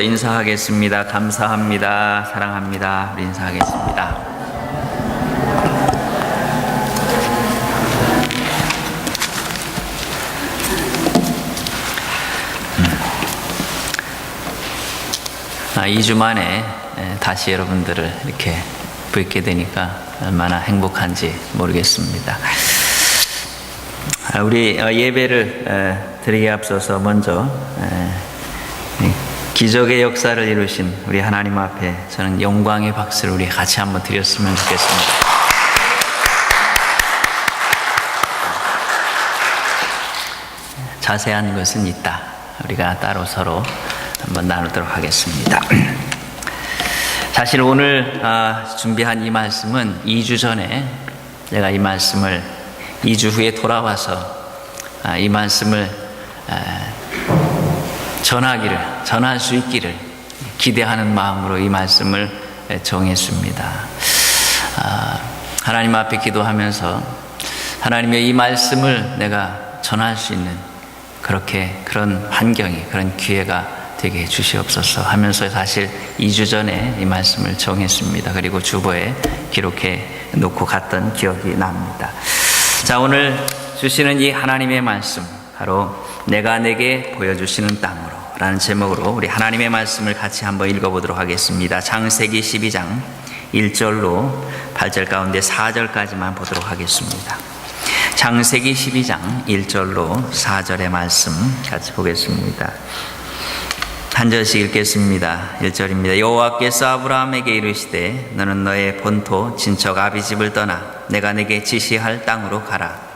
인사하겠습니다. 감사합니다. 사랑합니다. 우리 인사하겠습니다. 아, 2주 만에 다시 여러분들을 이렇게 뵙게 되니까 얼마나 행복한지 모르겠습니다. 우리 예배를 드리기에 앞서서 먼저 기적의 역사를 이루신 우리 하나님 앞에 저는 영광의 박수를 우리 같이 한번 드렸으면 좋겠습니다. 자세한 것은 이따 우리가 따로 서로 한번 나누도록 하겠습니다. 사실 오늘 준비한 이 말씀은 2주 전에 제가 이 말씀을 2주 후에 돌아와서 이 말씀을 전할 수 있기를 기대하는 마음으로 이 말씀을 정했습니다. 하나님 앞에 기도하면서 하나님의 이 말씀을 내가 전할 수 있는 그런 환경이, 그런 기회가 되게 해주시옵소서 하면서 사실 2주 전에 이 말씀을 정했습니다. 그리고 주보에 기록해 놓고 갔던 기억이 납니다. 자, 오늘 주시는 이 하나님의 말씀, 바로 내가 내게 보여주시는 땅으로 라는 제목으로 우리 하나님의 말씀을 같이 한번 읽어보도록 하겠습니다. 창세기 12장 1절로 8절 가운데 4절까지만 보도록 하겠습니다. 창세기 12장 1절로 4절의 말씀 같이 보겠습니다. 한 절씩 읽겠습니다. 1절입니다. 여호와께서 아브라함에게 이르시되 너는 너의 본토 친척 아비집을 떠나 내가 내게 지시할 땅으로 가라.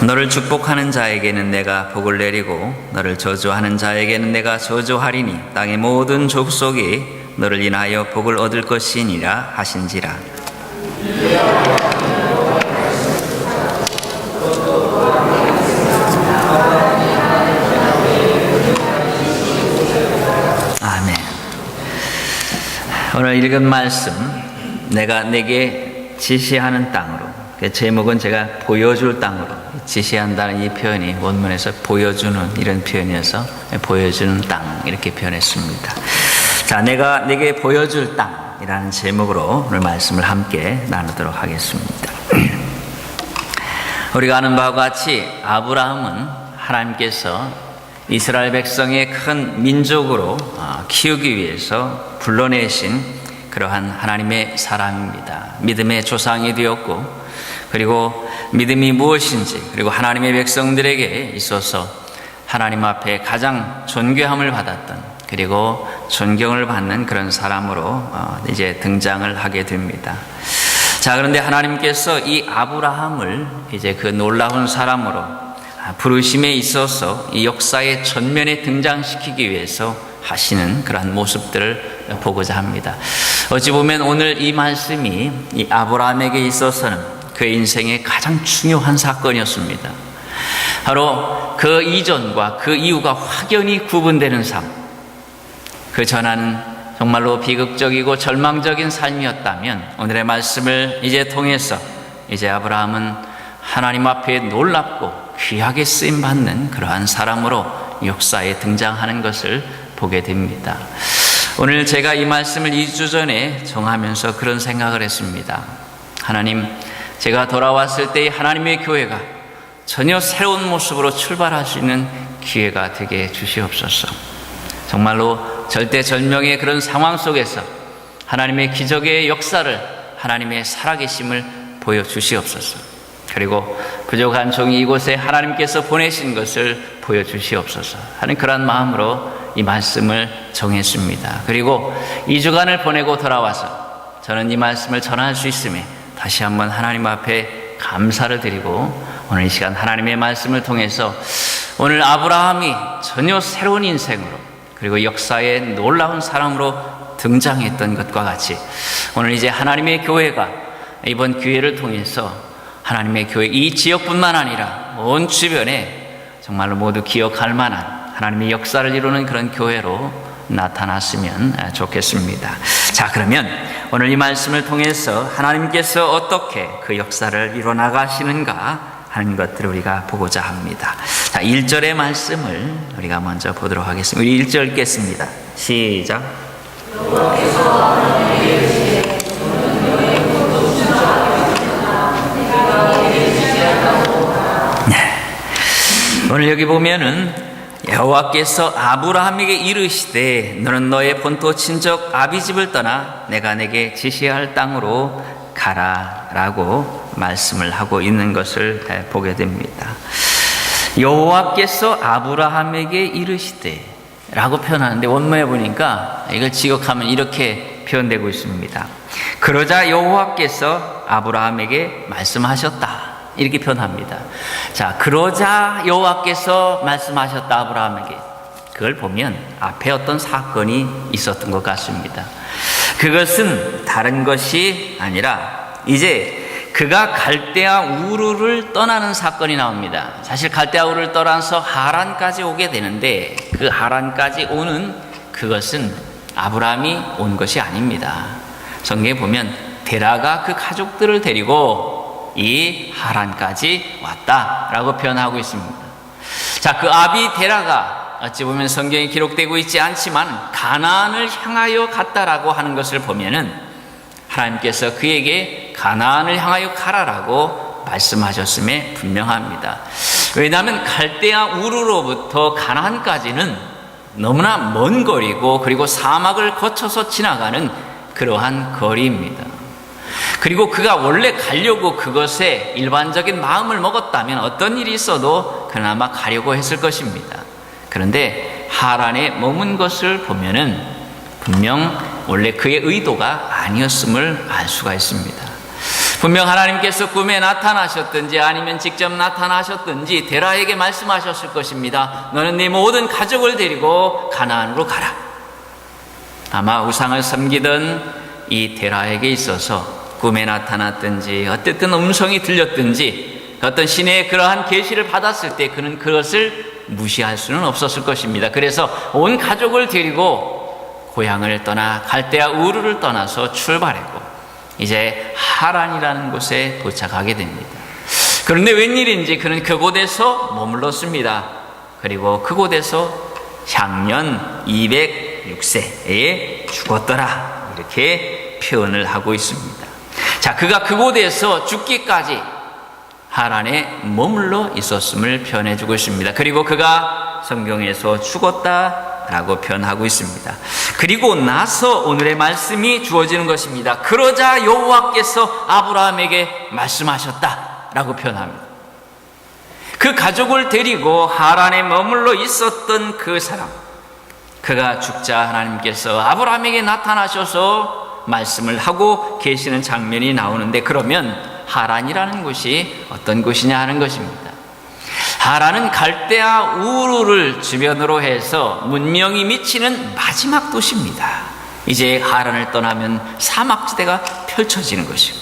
너를 축복하는 자에게는 내가 복을 내리고 너를 저주하는 자에게는 내가 저주하리니 땅의 모든 족속이 너를 인하여 복을 얻을 것이니라 하신지라. 아멘. 오늘 읽은 말씀, 내가 내게 지시하는 땅으로, 제목은 제가 보여줄 땅으로, 지시한다는 이 표현이 원문에서 보여주는 이런 표현이어서 보여주는 땅 이렇게 표현했습니다. 자, 내가 내게 보여줄 땅이라는 제목으로 오늘 말씀을 함께 나누도록 하겠습니다. 우리가 아는 바와 같이 아브라함은 하나님께서 이스라엘 백성의 큰 민족으로 키우기 위해서 불러내신 그러한 하나님의 사람입니다. 믿음의 조상이 되었고, 그리고 믿음이 무엇인지, 그리고 하나님의 백성들에게 있어서 하나님 앞에 가장 존귀함을 받았던, 그리고 존경을 받는 그런 사람으로 이제 등장을 하게 됩니다. 자, 그런데 하나님께서 이 아브라함을 이제 그 놀라운 사람으로 부르심에 있어서 이 역사의 전면에 등장시키기 위해서 하시는 그러한 모습들을 보고자 합니다. 어찌 보면 오늘 이 말씀이 이 아브라함에게 있어서는 그의 인생의 가장 중요한 사건이었습니다. 바로 그 이전과 그 이후가 확연히 구분되는 삶, 그 전에는 정말로 비극적이고 절망적인 삶이었다면 오늘의 말씀을 이제 통해서 이제 아브라함은 하나님 앞에 놀랍고 귀하게 쓰임받는 그러한 사람으로 역사에 등장하는 것을 보게 됩니다. 오늘 제가 이 말씀을 2주 전에 정하면서 그런 생각을 했습니다. 하나님, 제가 돌아왔을 때 하나님의 교회가 전혀 새로운 모습으로 출발할 수 있는 기회가 되게 해 주시옵소서. 정말로 절대절명의 그런 상황 속에서 하나님의 기적의 역사를, 하나님의 살아계심을 보여주시옵소서. 그리고 부족한 종이 이곳에 하나님께서 보내신 것을 보여주시옵소서 하는 그런 마음으로 이 말씀을 정했습니다. 그리고 2주간을 보내고 돌아와서 저는 이 말씀을 전할 수 있음에 다시 한번 하나님 앞에 감사를 드리고 오늘 이 시간 하나님의 말씀을 통해서 오늘 아브라함이 전혀 새로운 인생으로, 그리고 역사의 놀라운 사람으로 등장했던 것과 같이 오늘 이제 하나님의 교회가 이번 기회를 통해서 하나님의 교회 이 지역뿐만 아니라 온 주변에 정말로 모두 기억할 만한 하나님의 역사를 이루는 그런 교회로 나타났으면 좋겠습니다. 자, 그러면 오늘 이 말씀을 통해서 하나님께서 어떻게 그 역사를 이뤄나가시는가 하는 것들을 우리가 보고자 합니다. 자, 1절의 말씀을 우리가 먼저 보도록 하겠습니다. 우리 1절 읽겠습니다. 시작. 오늘 여기 보면은 여호와께서 아브라함에게 이르시되 너는 너의 본토 친족 아비집을 떠나 내가 내게 지시할 땅으로 가라라고 말씀을 하고 있는 것을 보게 됩니다. 여호와께서 아브라함에게 이르시되 라고 표현하는데 원문에 보니까 이걸 직역하면 이렇게 표현되고 있습니다. 그러자 여호와께서 아브라함에게 말씀하셨다 이렇게 표현합니다. 자, 그러자 여호와께서 말씀하셨다 아브라함에게. 그걸 보면 앞에 어떤 사건이 있었던 것 같습니다. 그것은 다른 것이 아니라 이제 그가 갈대아 우르를 떠나는 사건이 나옵니다. 사실 갈대아 우르를 떠나서 하란까지 오게 되는데 그 하란까지 오는 그것은 아브라함이 온 것이 아닙니다. 성경에 보면 데라가 그 가족들을 데리고 이 하란까지 왔다라고 표현하고 있습니다. 자, 그 아비 데라가 어찌 보면 성경에 기록되고 있지 않지만 가나안을 향하여 갔다라고 하는 것을 보면은 하나님께서 그에게 가나안을 향하여 가라라고 말씀하셨음에 분명합니다. 왜냐하면 갈대아 우르로부터 가나안까지는 너무나 먼 거리고 그리고 사막을 거쳐서 지나가는 그러한 거리입니다. 그리고 그가 원래 가려고 그것에 일반적인 마음을 먹었다면 어떤 일이 있어도 그나마 가려고 했을 것입니다. 그런데 하란에 머문 것을 보면은 분명 원래 그의 의도가 아니었음을 알 수가 있습니다. 분명 하나님께서 꿈에 나타나셨든지 아니면 직접 나타나셨든지 데라에게 말씀하셨을 것입니다. 너는 네 모든 가족을 데리고 가나안으로 가라. 아마 우상을 섬기던 이 데라에게 있어서 꿈에 나타났든지 어쨌든 음성이 들렸든지 어떤 신의 그러한 계시를 받았을 때 그는 그것을 무시할 수는 없었을 것입니다. 그래서 온 가족을 데리고 고향을 떠나 갈대아 우르를 떠나서 출발했고 이제 하란이라는 곳에 도착하게 됩니다. 그런데 웬일인지 그는 그곳에서 머물렀습니다. 그리고 그곳에서 향년 206세에 죽었더라 이렇게 표현을 하고 있습니다. 자, 그가 그곳에서 죽기까지 하란에 머물러 있었음을 표현해주고 있습니다. 그리고 그가 성경에서 죽었다라고 표현하고 있습니다. 그리고 나서 오늘의 말씀이 주어지는 것입니다. 그러자 여호와께서 아브라함에게 말씀하셨다라고 표현합니다. 그 가족을 데리고 하란에 머물러 있었던 그 사람, 그가 죽자 하나님께서 아브라함에게 나타나셔서 말씀을 하고 계시는 장면이 나오는데 그러면 하란이라는 곳이 어떤 곳이냐 하는 것입니다. 하란은 갈대아 우르를 주변으로 해서 문명이 미치는 마지막 도시입니다. 이제 하란을 떠나면 사막지대가 펼쳐지는 것이고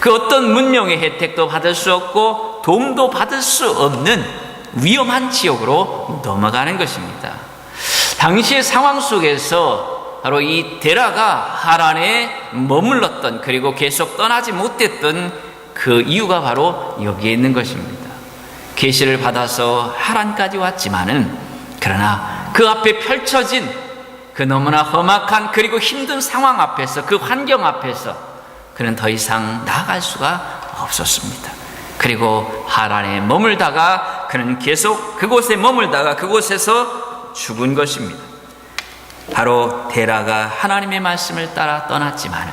그 어떤 문명의 혜택도 받을 수 없고 도움도 받을 수 없는 위험한 지역으로 넘어가는 것입니다. 당시의 상황 속에서 바로 이 데라가 하란에 머물렀던 그리고 계속 떠나지 못했던 그 이유가 바로 여기에 있는 것입니다. 계시를 받아서 하란까지 왔지만은 그러나 그 앞에 펼쳐진 그 너무나 험악한 그리고 힘든 상황 앞에서 그 환경 앞에서 그는 더 이상 나아갈 수가 없었습니다. 그리고 하란에 머물다가 그는 계속 그곳에 머물다가 그곳에서 죽은 것입니다. 바로 데라가 하나님의 말씀을 따라 떠났지만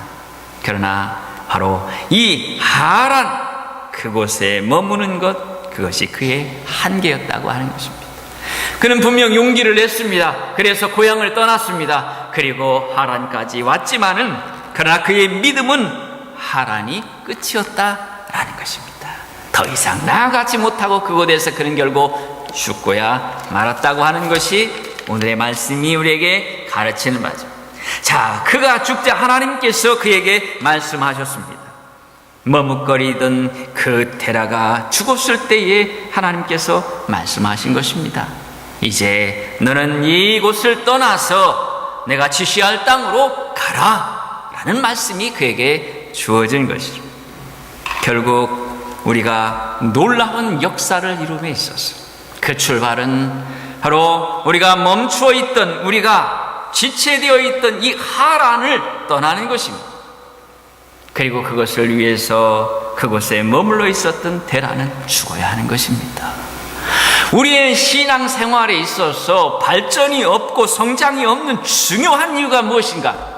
그러나 바로 이 하란 그곳에 머무는 것 그것이 그의 한계였다고 하는 것입니다. 그는 분명 용기를 냈습니다. 그래서 고향을 떠났습니다. 그리고 하란까지 왔지만은 그러나 그의 믿음은 하란이 끝이었다라는 것입니다. 더 이상 나아가지 못하고 그곳에서 그는 결국 죽고야 말았다고 하는 것이 오늘의 말씀이 우리에게 가르치는 바죠. 자, 그가 죽자 하나님께서 그에게 말씀하셨습니다. 머뭇거리던 그 데라가 죽었을 때에 하나님께서 말씀하신 것입니다. 이제 너는 이곳을 떠나서 내가 지시할 땅으로 가라 라는 말씀이 그에게 주어진 것이죠. 결국 우리가 놀라운 역사를 이룸에 있었어. 그 출발은 바로 우리가 멈추어 있던, 우리가 지체되어 있던 이 하란을 떠나는 것입니다. 그리고 그것을 위해서 그곳에 머물러 있었던 데라는 죽어야 하는 것입니다. 우리의 신앙생활에 있어서 발전이 없고 성장이 없는 중요한 이유가 무엇인가?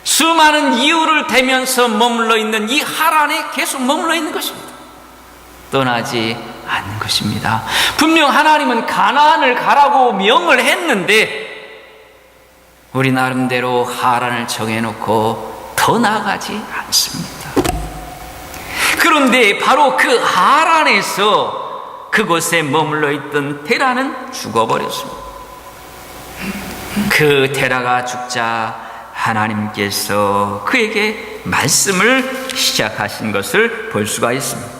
수많은 이유를 대면서 머물러 있는 이 하란에 계속 머물러 있는 것입니다. 떠나지 않는 것입니다. 분명 하나님은 가나안을 가라고 명을 했는데 우리 나름대로 하란을 정해놓고 더 나아가지 않습니다. 그런데 바로 그 하란에서 그곳에 머물러 있던 데라는 죽어버렸습니다. 그 데라가 죽자 하나님께서 그에게 말씀을 시작하신 것을 볼 수가 있습니다.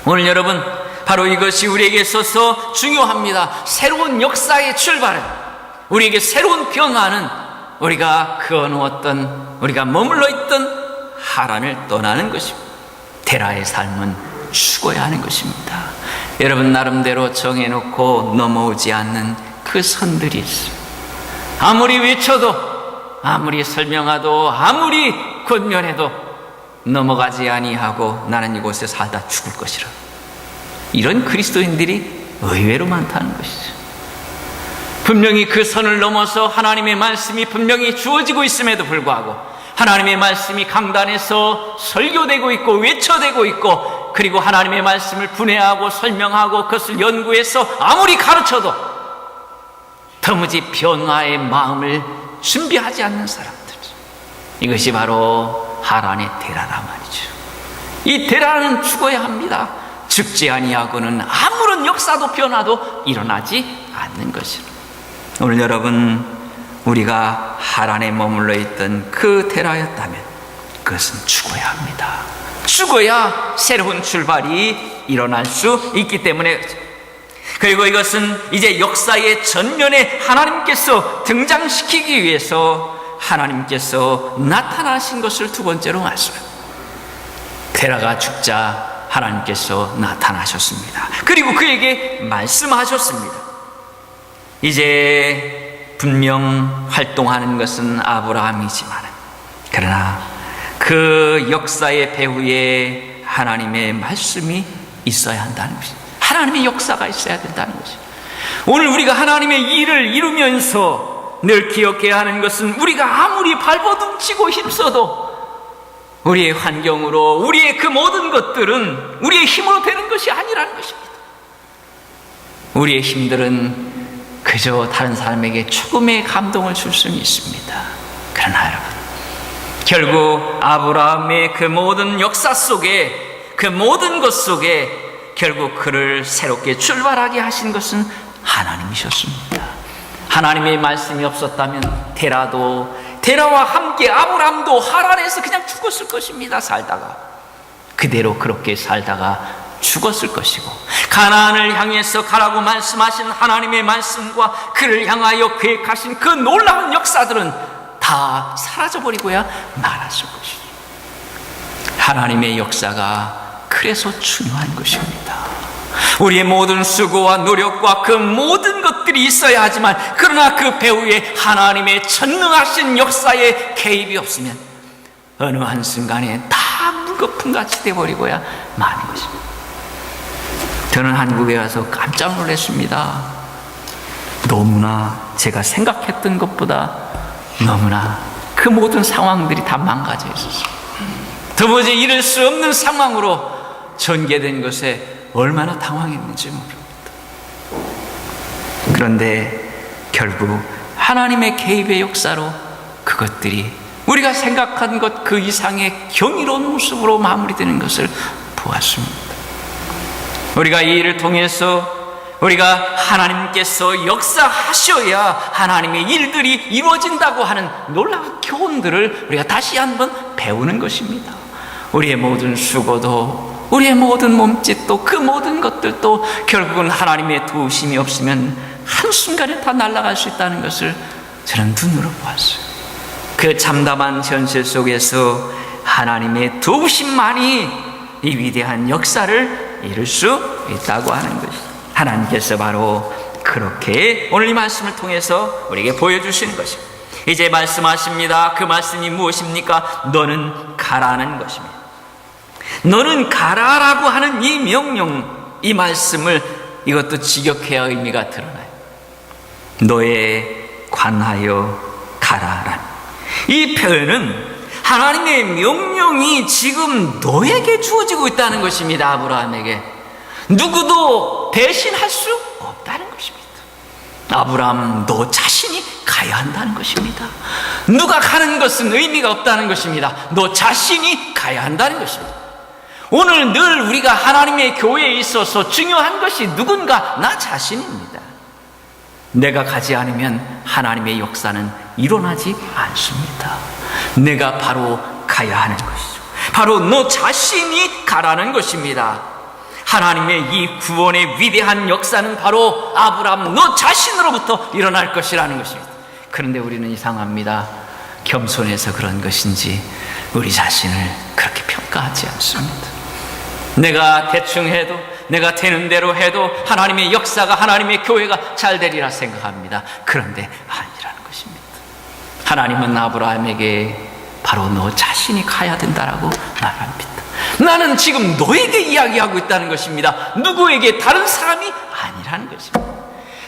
오늘 여러분, 바로 이것이 우리에게 있어서 중요합니다. 새로운 역사의 출발은, 우리에게 새로운 변화는 우리가 그어놓았던, 우리가 머물러 있던 하란을 떠나는 것입니다. 데라의 삶은 죽어야 하는 것입니다. 여러분 나름대로 정해놓고 넘어오지 않는 그 선들이 있어요. 아무리 외쳐도, 아무리 설명하도, 아무리 권면해도 넘어가지 아니하고 나는 이곳에 살다 죽을 것이라. 이런 그리스도인들이 의외로 많다는 것이죠. 분명히 그 선을 넘어서 하나님의 말씀이 분명히 주어지고 있음에도 불구하고, 하나님의 말씀이 강단에서 설교되고 있고 외쳐되고 있고, 그리고 하나님의 말씀을 분해하고 설명하고 그것을 연구해서 아무리 가르쳐도 도무지 변화의 마음을 준비하지 않는 사람들, 이것이 바로 하란의 데라라 말이죠. 이 데라는 죽어야 합니다. 죽지 아니하고는 아무런 역사도 변화도 일어나지 않는 것이라. 오늘 여러분, 우리가 하란에 머물러 있던 그 데라였다면 그것은 죽어야 합니다. 죽어야 새로운 출발이 일어날 수 있기 때문에, 그리고 이것은 이제 역사의 전면에 하나님께서 등장시키기 위해서 하나님께서 나타나신 것을 두 번째로 말씀해요. 데라가 죽자 하나님께서 나타나셨습니다. 그리고 그에게 말씀하셨습니다. 이제 분명 활동하는 것은 아브라함이지만, 그러나 그 역사의 배후에 하나님의 말씀이 있어야 한다는 것입니다. 하나님의 역사가 있어야 된다는 것입니다. 오늘 우리가 하나님의 일을 이루면서 늘 기억해야 하는 것은, 우리가 아무리 발버둥치고 힘써도 우리의 환경으로, 우리의 그 모든 것들은 우리의 힘으로 되는 것이 아니라는 것입니다. 우리의 힘들은 그저 다른 사람에게 조금의 감동을 줄 수는 있습니다. 그러나 여러분, 결국 아브라함의 그 모든 역사 속에, 그 모든 것 속에 결국 그를 새롭게 출발하게 하신 것은 하나님이셨습니다. 하나님의 말씀이 없었다면 데라와 함께 아브라함도 하란에서 그냥 죽었을 것입니다. 살다가 그대로 그렇게 살다가 죽었을 것이고, 가나안을 향해서 가라고 말씀하신 하나님의 말씀과 그를 향하여 계획하신 그 놀라운 역사들은 다 사라져버리고야 말았을 것이죠. 하나님의 역사가 그래서 중요한 것입니다. 우리의 모든 수고와 노력과 그 모든 것들이 있어야 하지만, 그러나 그 배후에 하나님의 전능하신 역사의 개입이 없으면 어느 한순간에 다 물거품같이 되어버리고야 마는 것입니다. 저는 한국에 와서 깜짝 놀랐습니다. 너무나 제가 생각했던 것보다 너무나 그 모든 상황들이 다 망가져 있었어요. 도무지 이룰 수 없는 상황으로 전개된 것에 얼마나 당황했는지 모릅니다. 그런데 결국 하나님의 개입의 역사로 그것들이 우리가 생각한 것 그 이상의 경이로운 모습으로 마무리되는 것을 보았습니다. 우리가 이 일을 통해서 우리가 하나님께서 역사하셔야 하나님의 일들이 이루어진다고 하는 놀라운 교훈들을 우리가 다시 한번 배우는 것입니다. 우리의 모든 수고도, 우리의 모든 몸짓도, 그 모든 것들도 결국은 하나님의 도우심이 없으면 한순간에 다 날아갈 수 있다는 것을 저는 눈으로 보았어요. 그 참담한 현실 속에서 하나님의 도우심만이 이 위대한 역사를 이룰 수 있다고 하는 것이죠. 하나님께서 바로 그렇게 오늘 이 말씀을 통해서 우리에게 보여주시는 것입니다. 이제 말씀하십니다. 그 말씀이 무엇입니까? 너는 가라는 것입니다. 너는 가라라고 하는 이 명령, 이 말씀을, 이것도 직역해야 의미가 드러나요. 너에 관하여 가라라는 이 표현은 하나님의 명령이 지금 너에게 주어지고 있다는 것입니다. 아브라함에게 누구도 대신할 수 없다는 것입니다. 아브라함, 너 자신이 가야 한다는 것입니다. 누가 가는 것은 의미가 없다는 것입니다. 너 자신이 가야 한다는 것입니다. 오늘 늘 우리가 하나님의 교회에 있어서 중요한 것이 누군가 나 자신입니다. 내가 가지 않으면 하나님의 역사는 일어나지 않습니다. 내가 바로 가야 하는 것이죠. 바로 너 자신이 가라는 것입니다. 하나님의 이 구원의 위대한 역사는 바로 아브라함 너 자신으로부터 일어날 것이라는 것입니다. 그런데 우리는 이상합니다. 겸손해서 그런 것인지 우리 자신을 그렇게 평가하지 않습니다. 내가 대충 해도, 내가 되는 대로 해도 하나님의 역사가, 하나님의 교회가 잘 되리라 생각합니다. 그런데 아니라는 것입니다. 하나님은 아브라함에게 바로 너 자신이 가야 된다라고 말합니다. 나는 지금 너에게 이야기하고 있다는 것입니다. 누구에게, 다른 사람이 아니라는 것입니다.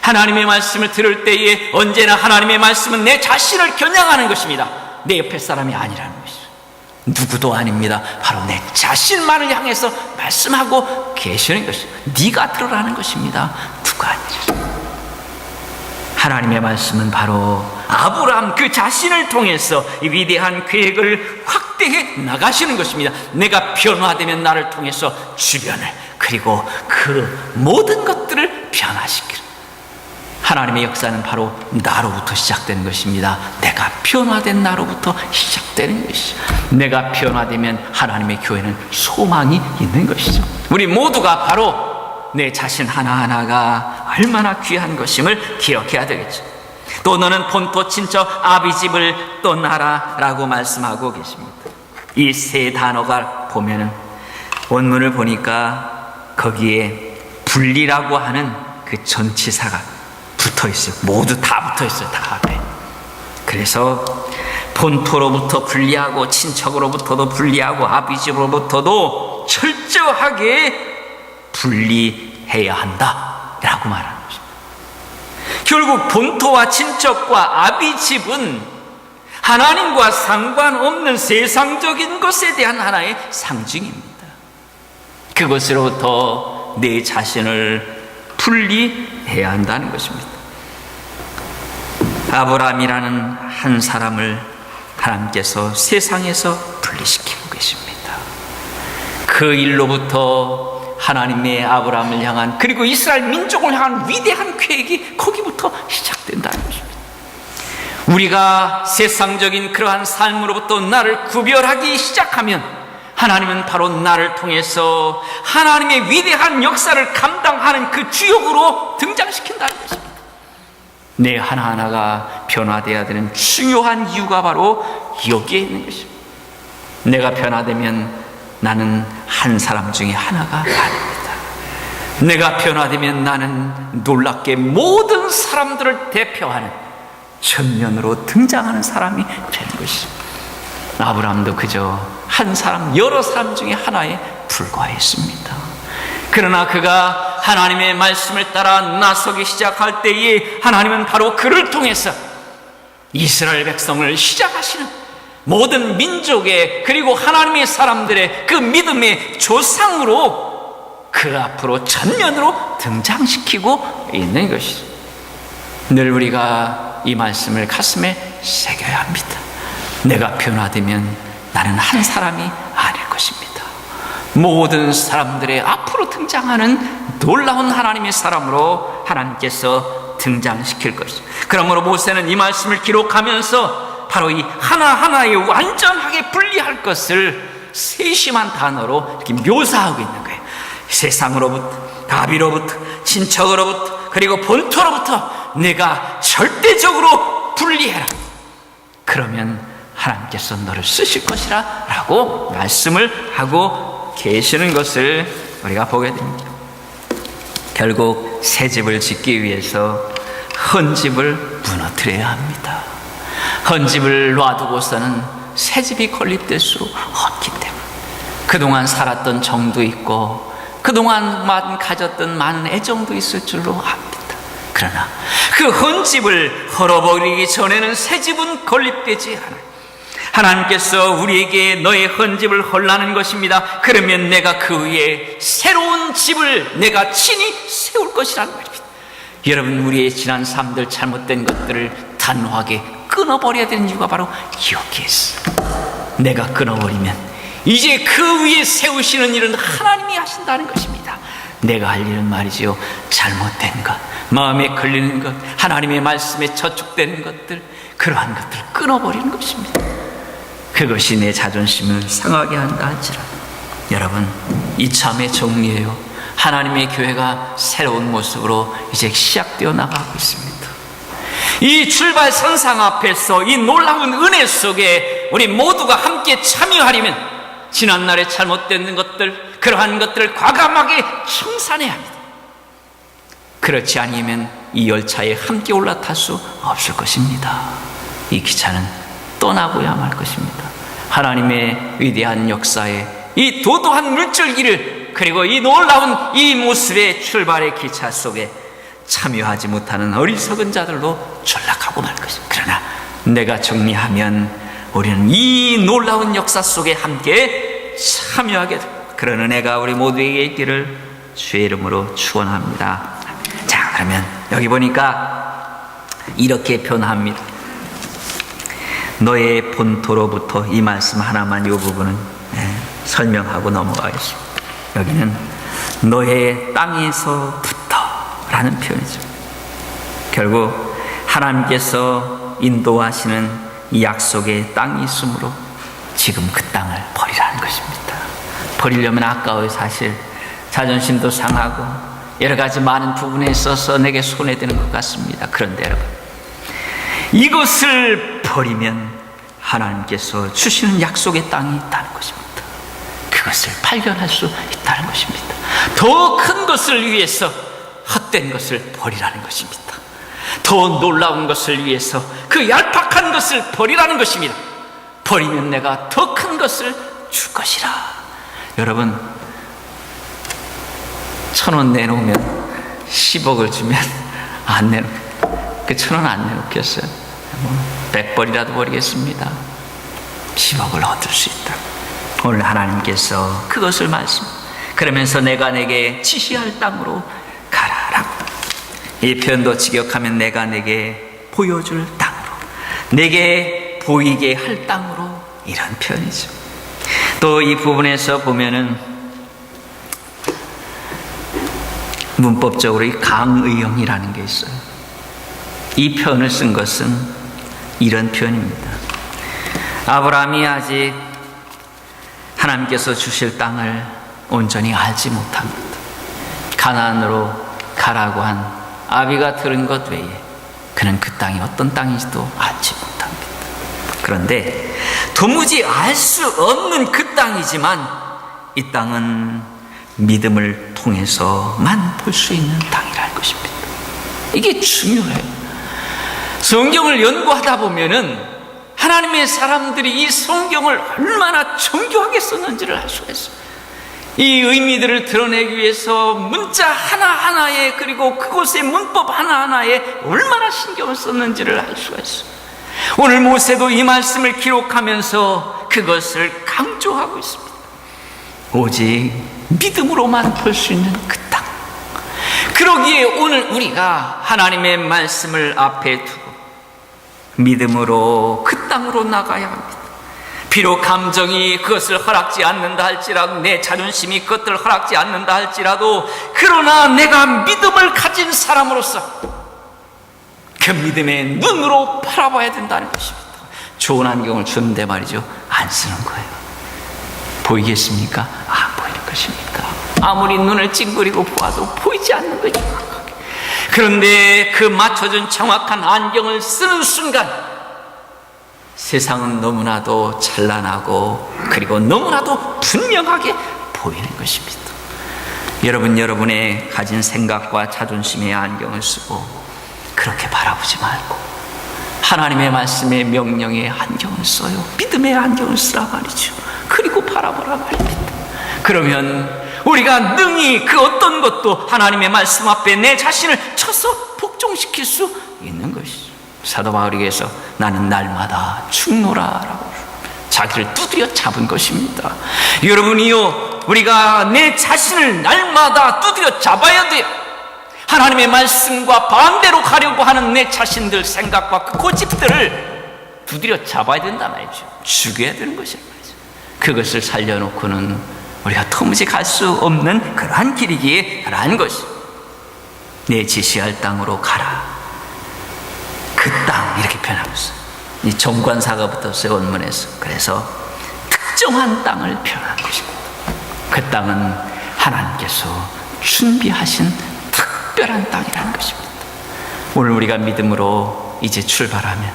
하나님의 말씀을 들을 때에 언제나 하나님의 말씀은 내 자신을 겨냥하는 것입니다. 내 옆에 사람이 아니라는 것이죠. 누구도 아닙니다. 바로 내 자신만을 향해서 말씀하고 계시는 것이죠. 네가 들으라는 것입니다. 누가 아니라. 하나님의 말씀은 바로 아브라함 그 자신을 통해서 이 위대한 계획을 확대해 나가시는 것입니다. 내가 변화되면 나를 통해서 주변을, 그리고 그 모든 것들을 변화시키는 하나님의 역사는 바로 나로부터 시작되는 것입니다. 내가 변화된 나로부터 시작되는 것이죠. 내가 변화되면 하나님의 교회는 소망이 있는 것이죠. 우리 모두가 바로 내 자신 하나하나가 얼마나 귀한 것임을 기억해야 되겠죠. 또 너는 본토 친척 아비 집을 떠나라 라고 말씀하고 계십니다. 이 세 단어가 보면은 원문을 보니까 거기에 분리라고 하는 그 전치사가 붙어 있어요. 모두 다 붙어 있어요. 다 앞에. 그래서 본토로부터 분리하고 친척으로부터도 분리하고 아비 집으로부터도 철저하게 분리해야 한다라고 말하는 것입니다. 결국 본토와 친척과 아비 집은 하나님과 상관없는 세상적인 것에 대한 하나의 상징입니다. 그것으로부터 내 자신을 분리해야 한다는 것입니다. 아브라함이라는 한 사람을 하나님께서 세상에서 분리시키고 계십니다. 그 일로부터 하나님의 아브라함을 향한, 그리고 이스라엘 민족을 향한 위대한 계획이 거기부터 시작된다는 것입니다. 우리가 세상적인 그러한 삶으로부터 나를 구별하기 시작하면 하나님은 바로 나를 통해서 하나님의 위대한 역사를 감당하는 그 주역으로 등장시킨다는 것입니다. 내 하나하나가 변화되어야 되는 중요한 이유가 바로 여기에 있는 것입니다. 내가 변화되면 나는 한 사람 중에 하나가 아닙니다. 내가 변화되면 나는 놀랍게 모든 사람들을 대표하는 전면으로 등장하는 사람이 되는 것입니다. 아브라함도 그저 한 사람, 여러 사람 중에 하나에 불과했습니다. 그러나 그가 하나님의 말씀을 따라 나서기 시작할 때에 하나님은 바로 그를 통해서 이스라엘 백성을 시작하시는 모든 민족의, 그리고 하나님의 사람들의 그 믿음의 조상으로 그 앞으로 전면으로 등장시키고 있는 것이죠. 늘 우리가 이 말씀을 가슴에 새겨야 합니다. 내가 변화되면 나는 한 사람이 아닐 것입니다. 모든 사람들의 앞으로 등장하는 놀라운 하나님의 사람으로 하나님께서 등장시킬 것이죠. 그러므로 모세는 이 말씀을 기록하면서 바로 이 하나하나에 완전하게 분리할 것을 세심한 단어로 이렇게 묘사하고 있는 거예요. 세상으로부터, 아비로부터, 친척으로부터, 그리고 본토로부터 내가 절대적으로 분리해라. 그러면 하나님께서 너를 쓰실 것이라 라고 말씀을 하고 계시는 것을 우리가 보게 됩니다. 결국 새 집을 짓기 위해서 헌 집을 무너뜨려야 합니다. 헌 집을 놔두고서는 새 집이 건립될 수 없기 때문에 그동안 살았던 정도 있고 그동안 가졌던 많은 애정도 있을 줄로 압니다. 그러나 그 헌 집을 헐어버리기 전에는 새 집은 건립되지 않아요. 하나님께서 우리에게 너의 헌 집을 헐라는 것입니다. 그러면 내가 그 위에 새로운 집을 내가 친히 세울 것이라는 말입니다. 여러분, 우리의 지난 삶들 잘못된 것들을 단호하게 끊어버려야 되는 이유가 바로 여기에 있어요. 내가 끊어버리면 이제 그 위에 세우시는 일은 하나님이 하신다는 것입니다. 내가 할 일은 말이죠, 잘못된 것, 마음에 걸리는 것, 하나님의 말씀에 저축되는 것들, 그러한 것들을 끊어버리는 것입니다. 그것이 내 자존심을 상하게 한다 할지라도 여러분, 이참에 정리해요. 하나님의 교회가 새로운 모습으로 이제 시작되어 나가고 있습니다. 이 출발선상 앞에서 이 놀라운 은혜 속에 우리 모두가 함께 참여하려면 지난날에 잘못된 것들, 그러한 것들을 과감하게 청산해야 합니다. 그렇지 않으면 이 열차에 함께 올라탈 수 없을 것입니다. 이 기차는 떠나고야 말 것입니다. 하나님의 위대한 역사에 이 도도한 물줄기를, 그리고 이 놀라운 이 모습의 출발의 기차 속에 참여하지 못하는 어리석은 자들로 전락하고 말 것입니다. 그러나 내가 정리하면 우리는 이 놀라운 역사 속에 함께 참여하게 됩니다. 그런 은혜가 우리 모두에게 있기를 주의 이름으로 축원합니다. 자, 그러면 여기 보니까 이렇게 표현합니다. 너의 본토로부터, 이 말씀 하나만, 이 부분은 설명하고 넘어가겠습니다. 여기는 너의 땅에서부터 라는 표현이죠. 결국 하나님께서 인도하시는 이 약속의 땅이 있으므로 지금 그 땅을 버리라는 것입니다. 버리려면 아까워요. 사실 자존심도 상하고 여러 가지 많은 부분에 있어서 내게 손해되는 것 같습니다. 그런데 여러분, 이것을 버리면 하나님께서 주시는 약속의 땅이 있다는 것입니다. 그것을 발견할 수 있다는 것입니다. 더 큰 것을 위해서 헛된 것을 버리라는 것입니다. 더 놀라운 것을 위해서 그 얄팍한 것을 버리라는 것입니다. 버리면 내가 더 큰 것을 줄 것이라. 여러분, 1,000원 내놓으면 10억을 주면 안 내놓겠어요. 그 1,000원 안 내놓겠어요. 100벌이라도 버리겠습니다. 10억을 얻을 수 있다. 오늘 하나님께서 그것을 말씀, 그러면서 내가 내게 지시할 땅으로 가라라고. 이 표현도 직역하면 내가 내게 보여줄 땅으로, 내게 보이게 할 땅으로, 이런 표현이죠. 또 이 부분에서 보면은 문법적으로 이 강의형이라는 게 있어요. 이 표현을 쓴 것은 이런 표현입니다. 아브라함이 아직 하나님께서 주실 땅을 온전히 알지 못합니다. 가나안으로 가라고 한 아비가 들은 것 외에 그는 그 땅이 어떤 땅인지도 알지 못합니다. 그런데 도무지 알 수 없는 그 땅이지만 이 땅은 믿음을 통해서만 볼 수 있는 땅이라는 것입니다. 이게 중요해요. 성경을 연구하다 보면은 하나님의 사람들이 이 성경을 얼마나 정교하게 썼는지를 알 수가 있어요. 이 의미들을 드러내기 위해서 문자 하나하나에, 그리고 그곳의 문법 하나하나에 얼마나 신경을 썼는지를 알 수가 있어요. 오늘 모세도 이 말씀을 기록하면서 그것을 강조하고 있습니다. 오직 믿음으로만 볼 수 있는 그 땅. 그러기에 오늘 우리가 하나님의 말씀을 앞에 두고 믿음으로 그 땅으로 나가야 합니다. 비록 감정이 그것을 허락지 않는다 할지라도, 내 자존심이 그것들을 허락지 않는다 할지라도, 그러나 내가 믿음을 가진 사람으로서 그 믿음의 눈으로 바라봐야 된다는 것입니다. 좋은 안경을 줬는데 말이죠, 안 쓰는 거예요. 보이겠습니까? 안 보이는 것입니까? 아무리 눈을 찡그리고 보아도 보이지 않는 거죠. 그런데 그 맞춰준 정확한 안경을 쓰는 순간 세상은 너무나도 찬란하고 그리고 너무나도 분명하게 보이는 것입니다. 여러분의 가진 생각과 자존심의 안경을 쓰고 그렇게 바라보지 말고 하나님의 말씀의 명령의 안경을 써요. 믿음의 안경을 쓰라 말이죠. 그리고 바라보라 말입니다. 그러면 우리가 능히 그 어떤 것도 하나님의 말씀 앞에 내 자신을 쳐서 복종시킬 수 있는 것이죠. 사도 바울에게서 나는 날마다 죽노라라고 자기를 두드려 잡은 것입니다. 여러분이요, 우리가 내 자신을 날마다 두드려 잡아야 돼요. 하나님의 말씀과 반대로 가려고 하는 내 자신들 생각과 그 고집들을 두드려 잡아야 된다 말이죠. 죽여야 되는 것이란 말이죠. 그것을 살려놓고는 우리가 도무지 갈 수 없는 그러한 길이기에 그러한 것이 내 지시할 땅으로 가라. 그 땅 이렇게 표현하고 있어요. 이 정관사가 붙었어요, 원문에서. 그래서 특정한 땅을 표현한 것입니다. 그 땅은 하나님께서 준비하신 특별한 땅이라는 것입니다. 오늘 우리가 믿음으로 이제 출발하면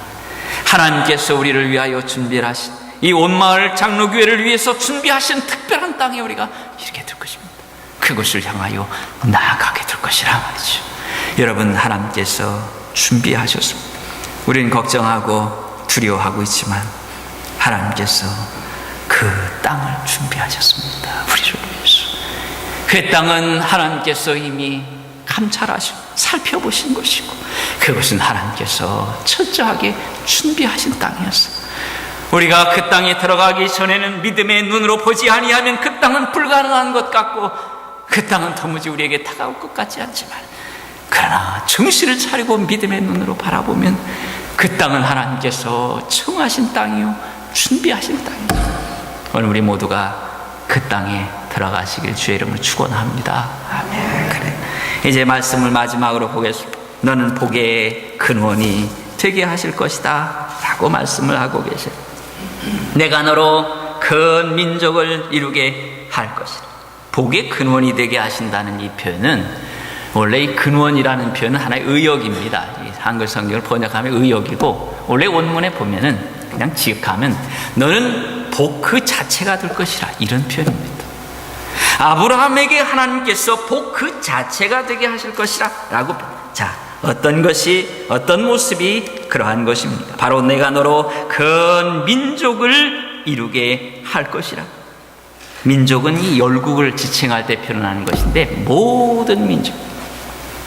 하나님께서 우리를 위하여 준비하신 이 온마을 장로교회를 위해서 준비하신 특별한 땅에 우리가 이르게 될 것입니다. 그것을 향하여 나아가게 될 것이라 말이죠. 여러분, 하나님께서 준비하셨습니다. 우리는 걱정하고 두려워하고 있지만 하나님께서 그 땅을 준비하셨습니다. 우리를 위해서. 그 땅은 하나님께서 이미 감찰하시고 살펴보신 것이고 그것은 하나님께서 철저하게 준비하신 땅이었어요. 우리가 그 땅에 들어가기 전에는 믿음의 눈으로 보지 아니하면 그 땅은 불가능한 것 같고 그 땅은 도무지 우리에게 다가올 것 같지 않지만 그러나 정신을 차리고 믿음의 눈으로 바라보면 그 땅은 하나님께서 청하신 땅이요 준비하신 땅이요. 오늘 우리 모두가 그 땅에 들어가시길 주의 이름으로 축원합니다. 아멘. 그래. 이제 말씀을 마지막으로 보겠습니다. 너는 복의 근원이 되게 하실 것이다 라고 말씀을 하고 계세요. 내가 너로 큰 민족을 이루게 할 것이다. 복의 근원이 되게 하신다는 이 표현은 원래 이 근원이라는 표현은 하나의 의역입니다. 이 한글 성경을 번역하면 의역이고 원래 원문에 보면은 그냥 지역하면 너는 복 그 자체가 될 것이라 이런 표현입니다. 아브라함에게 하나님께서 복 그 자체가 되게 하실 것이라 라고. 자, 어떤 것이 어떤 모습이 그러한 것입니다. 바로 내가 너로 큰 민족을 이루게 할 것이라. 민족은 이 열국을 지칭할 때 표현하는 것인데 모든 민족,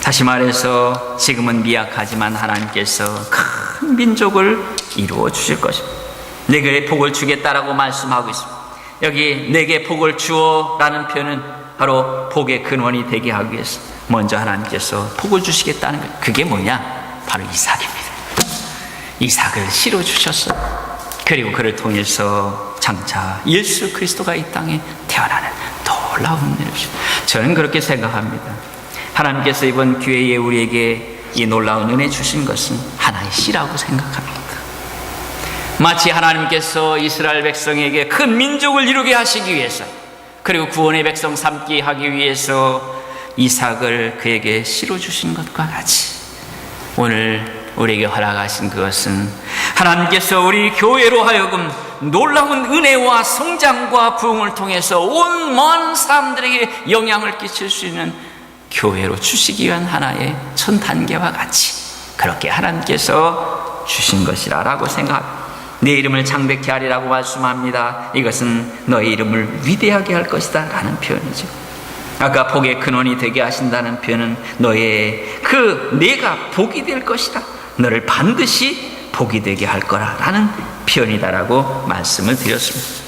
다시 말해서 지금은 미약하지만 하나님께서 큰 민족을 이루어 주실 것입니다. 내게 복을 주겠다라고 말씀하고 있습니다. 여기 내게 복을 주어 라는 표현은 바로 복의 근원이 되게 하기 위해서 먼저 하나님께서 복을 주시겠다는 거예요. 그게 뭐냐? 바로 이삭입니다. 이삭을 실어 주셨어요. 그리고 그를 통해서 장차 예수 그리스도가 이 땅에 태어나는 놀라운 은혜입니다. 저는 그렇게 생각합니다. 하나님께서 이번 기회에 우리에게 이 놀라운 은혜 주신 것은 하나의 씨라고 생각합니다. 마치 하나님께서 이스라엘 백성에게 큰 민족을 이루게 하시기 위해서 그리고 구원의 백성 삼게 하기 위해서 이삭을 그에게 씨로 주신 것과 같이 오늘 우리에게 허락하신 그것은 하나님께서 우리 교회로 하여금 놀라운 은혜와 성장과 부흥을 통해서 온 많은 사람들에게 영향을 끼칠 수 있는 교회로 주시기 위한 하나의 첫 단계와 같이 그렇게 하나님께서 주신 것이라고 생각합니다. 내 이름을 창백케 하리라고 말씀합니다. 이것은 너의 이름을 위대하게 할 것이다 라는 표현이죠. 아까 복의 근원이 되게 하신다는 표현은 너의 내가 복이 될 것이다, 너를 반드시 복이 되게 할 거라 라는 표현이다라고 말씀을 드렸습니다.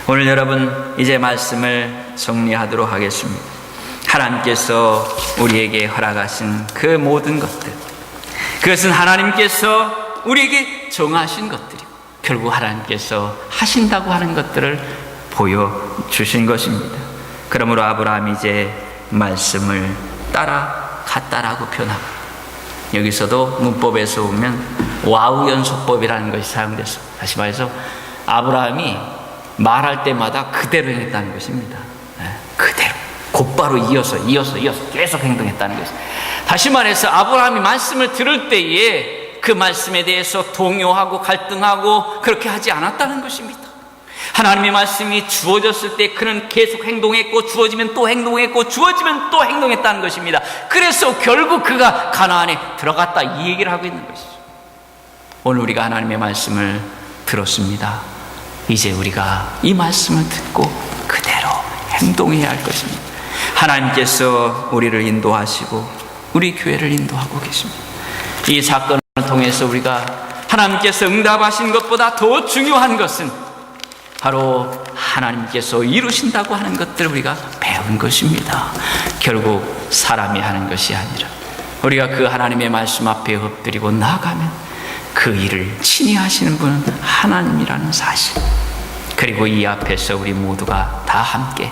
오늘 여러분 이제 말씀을 정리하도록 하겠습니다. 하나님께서 우리에게 허락하신 그 모든 것들, 그것은 하나님께서 우리에게 정하신 것들이고 결국 하나님께서 하신다고 하는 것들을 보여주신 것입니다. 그러므로 아브라함이 이제 말씀을 따라갔다라고 표현합니다. 여기서도 문법에서 보면 와우 연속법이라는 것이 사용돼서 다시 말해서 아브라함이 말할 때마다 그대로 했다는 것입니다. 그대로 곧바로 이어서 계속 행동했다는 것입니다. 다시 말해서 아브라함이 말씀을 들을 때에 그 말씀에 대해서 동요하고 갈등하고 그렇게 하지 않았다는 것입니다. 하나님의 말씀이 주어졌을 때 그는 계속 행동했고, 주어지면 또 행동했고, 주어지면 또 행동했다는 것입니다. 그래서 결국 그가 가나안에 들어갔다, 이 얘기를 하고 있는 것이죠. 오늘 우리가 하나님의 말씀을 들었습니다. 이제 우리가 이 말씀을 듣고 그대로 행동해야 할 것입니다. 하나님께서 우리를 인도하시고 우리 교회를 인도하고 계십니다. 이 사건을 통해서 우리가 하나님께서 응답하신 것보다 더 중요한 것은 바로 하나님께서 이루신다고 하는 것들을 우리가 배운 것입니다. 결국 사람이 하는 것이 아니라 우리가 그 하나님의 말씀 앞에 엎드리고 나아가면 그 일을 친히 하시는 분은 하나님이라는 사실, 그리고 이 앞에서 우리 모두가 다 함께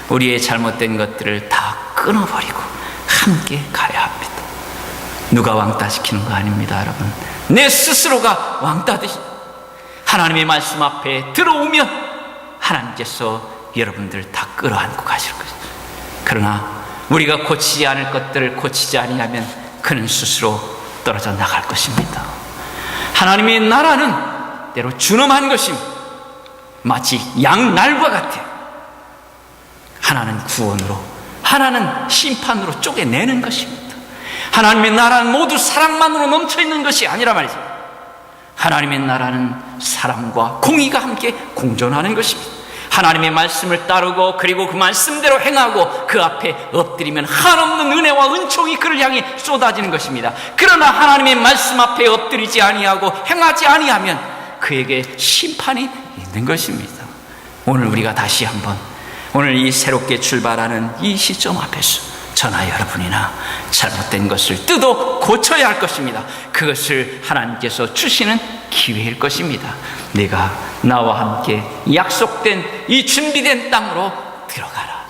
우리의 잘못된 것들을 다 끊어버리고 함께 가야 합니다. 누가 왕따시키는 거 아닙니다, 여러분. 내 스스로가 왕따듯이 하나님의 말씀 앞에 들어오면 하나님께서 여러분들 다 끌어안고 가실 것입니다. 그러나 우리가 고치지 않을 것들을 고치지 아니하면 그는 스스로 떨어져 나갈 것입니다. 하나님의 나라는 때로 준엄한 것입니다. 마치 양날과 같아요. 하나는 구원으로, 하나는 심판으로 쪼개내는 것입니다. 하나님의 나라는 모두 사랑만으로 넘쳐있는 것이 아니라 말이죠. 하나님의 나라는 사랑과 공의가 함께 공존하는 것입니다. 하나님의 말씀을 따르고 그리고 그 말씀대로 행하고 그 앞에 엎드리면 한없는 은혜와 은총이 그를 향해 쏟아지는 것입니다. 그러나 하나님의 말씀 앞에 엎드리지 아니하고 행하지 아니하면 그에게 심판이 있는 것입니다. 오늘 우리가 다시 한번 오늘 이 새롭게 출발하는 이 시점 앞에서 저나 여러분이나 잘못된 것을 뜯어 고쳐야 할 것입니다. 그것을 하나님께서 주시는 기회일 것입니다. 내가 나와 함께 약속된 이 준비된 땅으로 들어가라.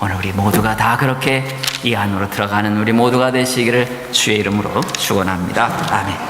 오늘 우리 모두가 다 그렇게 이 안으로 들어가는 우리 모두가 되시기를 주의 이름으로 축원합니다. 아멘.